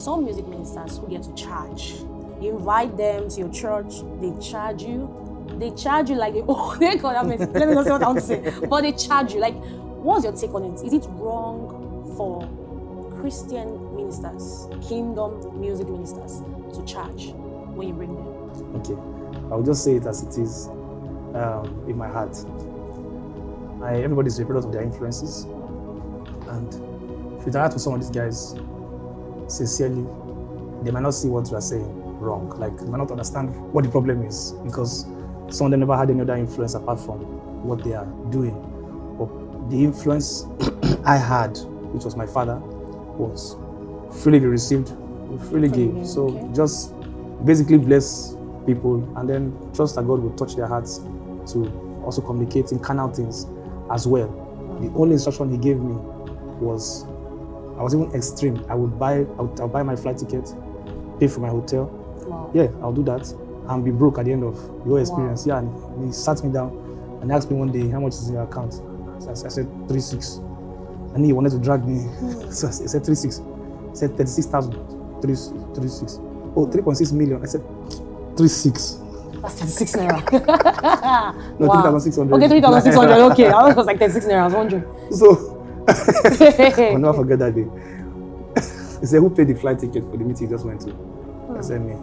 Some music ministers who get to charge. You invite them to your church, they charge you. They charge you like they call that. Let me not say what I want to say. But they charge you. Like, what's your take on it? Is it wrong for Christian ministers, kingdom music ministers, to charge when you bring them? Okay, I'll just say it as it is in my heart. Everybody's a product of their influences. And if you interact with some of these guys sincerely, they might not see what you are saying wrong. Like, they might not understand what the problem is, because some of them never had any other influence apart from what they are doing. But the influence I had, which was my father, was freely be received, freely give. So just basically bless people and then trust that God will touch their hearts to also communicate in carnal things as well. The only instruction he gave me was, I was even extreme. I'll buy my flight ticket, pay for my hotel. Wow. Yeah, I'll do that and be broke at the end of the whole experience. Wow. Yeah, and he sat me down and asked me one day, how much is in your account? So I said 36. And he wanted to drag me. So I said 36. He said 36,000. 36. Oh, 3.6 million. I said 36. That's 36 naira. No, wow. 3,600. Okay, 3,600. Okay, I was like 36 naira. I was wondering. So I'll never forget that day. He said, who paid the flight ticket for the meeting he just went to? I said, me.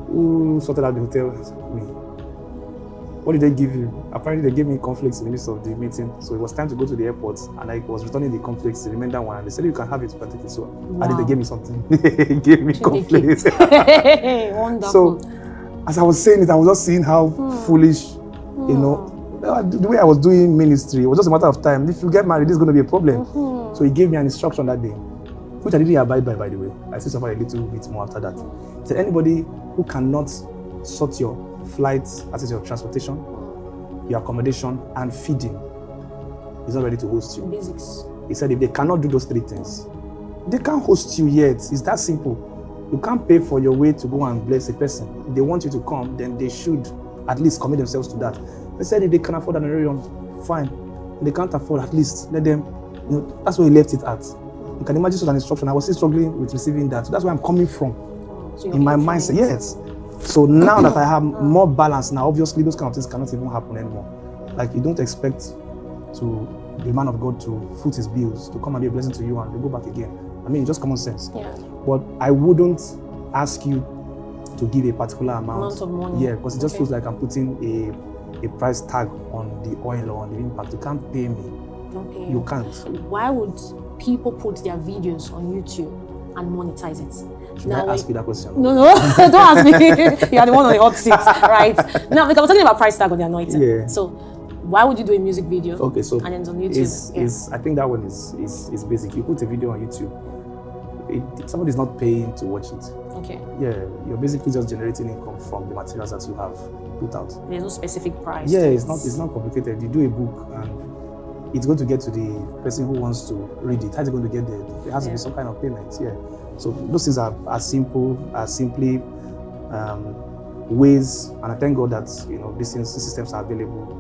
Who sorted out the hotel? I said, me. What did they give you? Apparently, they gave me conflicts in the midst of the meeting. So it was time to go to the airport, and I was returning the conflicts, the remainder one. And they said, you can have it, you can take it. So I did, they gave me something. They gave me conflicts. Wonderful. So as I was saying it, I was just seeing how foolish, you know, the way I was doing ministry, it was just a matter of time. If you get married, this is going to be a problem. So he gave me an instruction that day, which I didn't abide by the way. I still suffered a little bit more after that. He said, anybody who cannot sort your flights, as is your transportation, your accommodation, and feeding is not ready to host you. Basics. He said, if they cannot do those three things, they can't host you yet. It's that simple. You can't pay for your way to go and bless a person. If they want you to come, then they should at least commit themselves to that. They said if they can afford an honorarium, fine. If they can't afford, at least let them, you know, that's where he left it at. You can imagine such an instruction. I was still struggling with receiving that. So that's where I'm coming from. So in my mindset, yes. So now that I have more balance now, obviously those kind of things cannot even happen anymore. Like, you don't expect the man of God to foot his bills, to come and be a blessing to you and to go back again. I mean, just common sense. Yeah. But I wouldn't ask you to give a particular amount of money. Yeah, because it just feels like I'm putting a price tag on the oil or on the impact. You can't pay me. Don't pay You can't. Why would people put their videos on YouTube and monetize it? Should I ask you that question? No, don't ask me. You are the one on the hot seat, right? Now, because we're talking about price tag on the anointing. Yeah. So, why would you do a music video? Okay, so and it's on YouTube. I think that one is basic. You put a video on YouTube, somebody's not paying to watch it. Okay. Yeah, you're basically just generating income from the materials that you have put out. There's no specific price. Yeah, it's not complicated. You do a book and it's going to get to the person who wants to read it. How's it going to get there? There has to be some kind of payment. Yeah. So those things are as simply ways, and I thank God that these systems are available,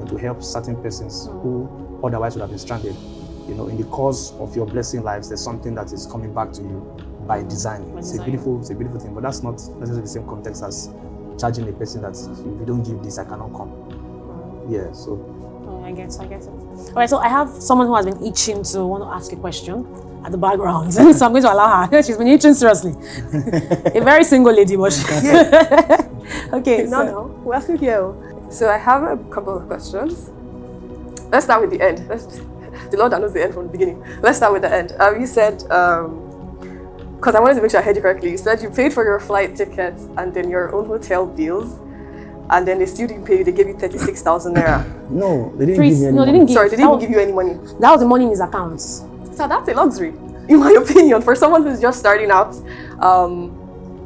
to help certain persons who otherwise would have been stranded. In the course of your blessing lives, there's something that is coming back to you by design. It's a beautiful thing, but that's not necessarily the same context as charging a person that if you don't give this, I cannot come. Yeah, so. Oh, I get it. All right, so I have someone who has been itching to want to ask a question at the background, so I'm going to allow her. She's been itching seriously. A very single lady, but she... Okay, No, we're still here. So I have a couple of questions. Let's start with the end. The Lord that knows the end from the beginning. Let's start with the end. You said, because I wanted to make sure I heard you correctly, you said you paid for your flight tickets and then your own hotel bills, and then they still didn't pay you. They gave you 36,000 naira. No, they didn't give me any money. Sorry, they didn't even give you any money. That was the money in his accounts. So that's a luxury, in my opinion, for someone who's just starting out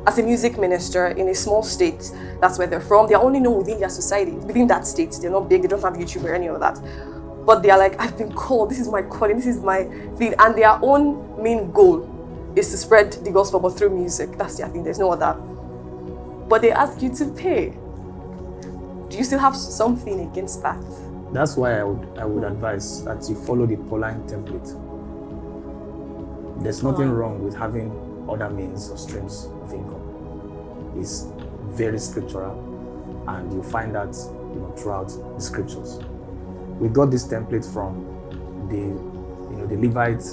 as a music minister in a small state. That's where they're from. They're only known within their society, within that state. They're not big. They don't have YouTube or any of that. But they are like, I've been called. This is my calling. This is my thing. And their own main goal is to spread the gospel, but through music. That's their thing. There's no other. But they ask you to pay. Do you still have something against that? That's why I would advise that you follow the Pauline template. There's nothing wrong with having other means or streams of income is very scriptural, and you find that throughout the scriptures. We got this template from the Levite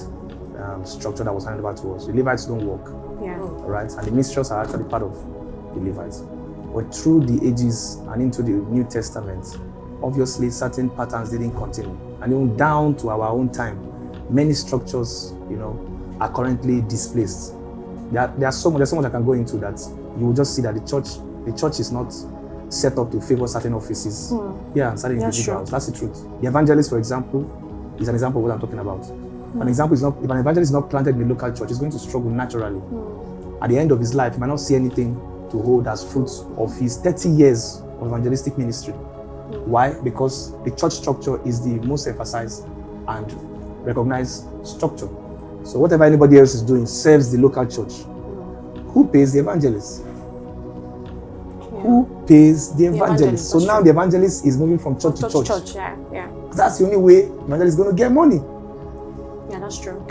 structure that was handed over to us. The Levites don't work, right? And the ministers are actually part of the Levites. But through the ages and into the New Testament, obviously certain patterns didn't continue. And even down to our own time, many structures, are currently displaced. There's so much I can go into that. You will just see that the church is not set up to favor certain offices. And certain individuals. That's the truth. The evangelist, for example, is an example of what I'm talking about. An example is if an evangelist is not planted in the local church, he's going to struggle naturally. At the end of his life, he might not see anything to hold as fruits of his 30 years of evangelistic ministry. Why? Because the church structure is the most emphasized and recognized structure. So whatever anybody else is doing serves the local church. Who pays the evangelist? Who pays the evangelist? So now the evangelist is moving from church to church. That's the only way evangelist is going to get money. Yeah, that's true.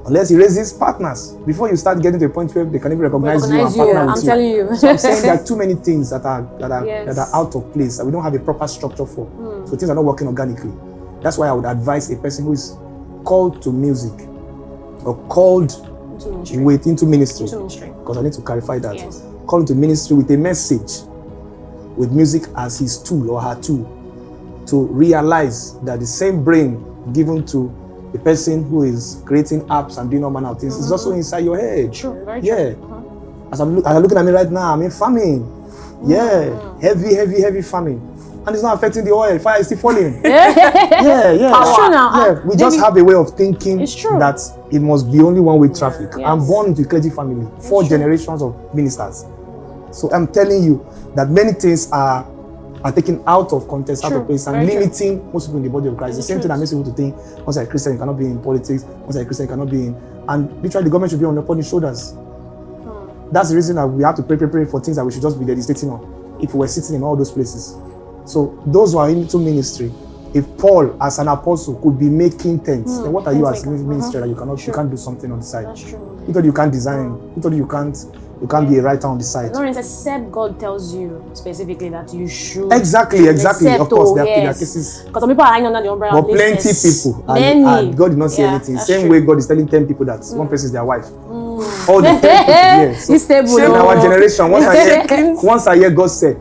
Unless he raises partners before you start getting to a point where they can even recognize you and partner with I'm telling you. So I'm saying there are too many things that are out of place that we don't have a proper structure for. So things are not working organically. That's why I would advise a person who is called to music or called into ministry. Because I need to clarify that. Yes. Called into ministry with a message, with music as his tool or her tool, to realize that the same brain given to the person who is creating apps and doing all manner of things is also inside your head. True, very true. As you're looking at me right now, I'm in famine. Heavy famine. And it's not affecting the oil. Fire is still falling. It's true now. We just have a way of thinking that it must be only one-way traffic. Yes. I'm born into a clergy family, 4 generations of ministers. So I'm telling you that many things are taken out of context, out of place, and limiting most people in the body of Christ. The same thing that makes people to think, once you're a Christian, you cannot be in politics. Once you're a Christian, you cannot be in... And literally, the government should be upon his shoulders. That's the reason that we have to pray for things that we should just be legislating on, if we were sitting in all those places. So those who are into ministry, if Paul as an apostle could be making tents, then what are you as a minister that you can't do something on the side? That's true. You thought you can't design. You thought you can't be a writer on the side. Lawrence, except God tells you specifically that you should. Exactly. Of course, there are cases. Because some people are hanging under the umbrella. But plenty people. And God did not say anything. Same way God is telling 10 people that one person is their wife. All the 10 people. Yes. It's stable. In our generation, once I hear God say,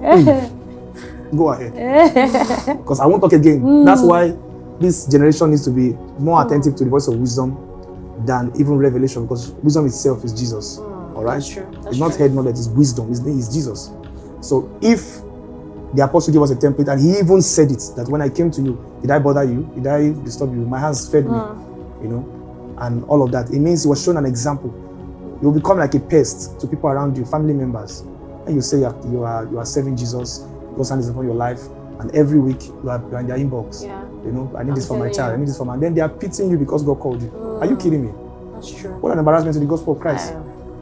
go ahead. Because I won't talk again. That's why this generation needs to be more attentive to the voice of wisdom than even revelation, because wisdom itself is Jesus. All right? That's true. It's not head knowledge, it's wisdom. It's Jesus. So if the apostle gave us a template, and he even said it, that when I came to you, did I bother you? Did I disturb you? My hands fed me. And all of that. It means he was showing an example. You will become like a pest to people around you, family members. And you say you are serving Jesus, God's hand is upon your life, and every week you are in their inbox. I need this for my child, I need this for my... And then they are pitying you because God called you. Are you kidding me? That's true. What an embarrassment to the gospel of Christ.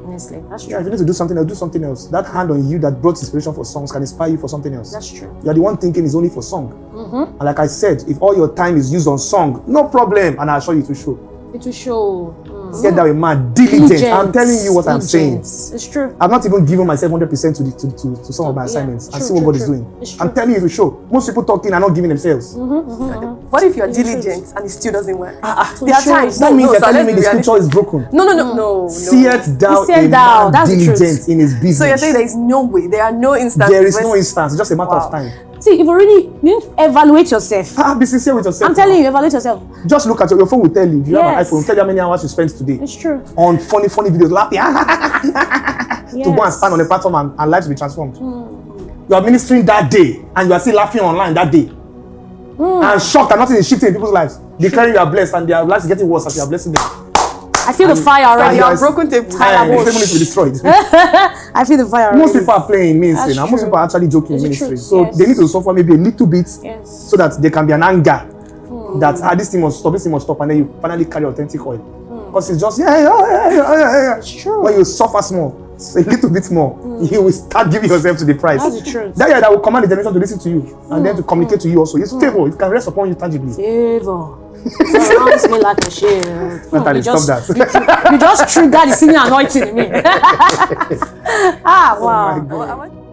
Honestly, that's true. Yeah, if you need to do something else, do something else. That hand on you that brought inspiration for songs can inspire you for something else. That's true. You are the one thinking is only for song. And like I said, if all your time is used on song, no problem. And I'll show you to show. It will show. Said that with man, diligent. I'm telling you what I'm saying. It's true. I've not even given myself 100% to some of my assignments and see what God is doing. I'm telling you to show. Most people talking are not giving themselves. What if you're diligent and it still doesn't work? There are times. That means you're telling me the scripture is broken. No. Seeth thou a man diligent in his business. So you're saying there is no way. There are no instances. There is no instance. It's just a matter of time. See, you've already evaluate yourself. Be sincere with yourself. I'm telling you, evaluate yourself. Just look at your phone will tell you. If you have an iPhone, tell you how many hours you spent today. It's true. On funny videos, laughing. To go and stand on the platform and lives will be transformed. You are ministering that day and you are still laughing online that day. And shocked that nothing is shifting in people's lives. Declaring you are blessed and their lives are getting worse as you are blessing them. I feel the fire already. You are broken table. The table needs to be destroyed. I feel the fire already. Most people are playing in ministry now. Most people are actually joking in ministry. So they need to suffer maybe a little bit so that there can be an anger that this thing must stop, and then you finally carry authentic oil. Because it's just, It's true. when you suffer small, a little bit more, you will start giving yourself to the price. That's the truth. That guy that will command the generation to listen to you and then to communicate to you also. It's favor. It can rest upon you tangibly. Favor. Surrounds me like a shield. Natalie, stop that. You just triggered the senior anointing in me. Ah, wow. Oh my God.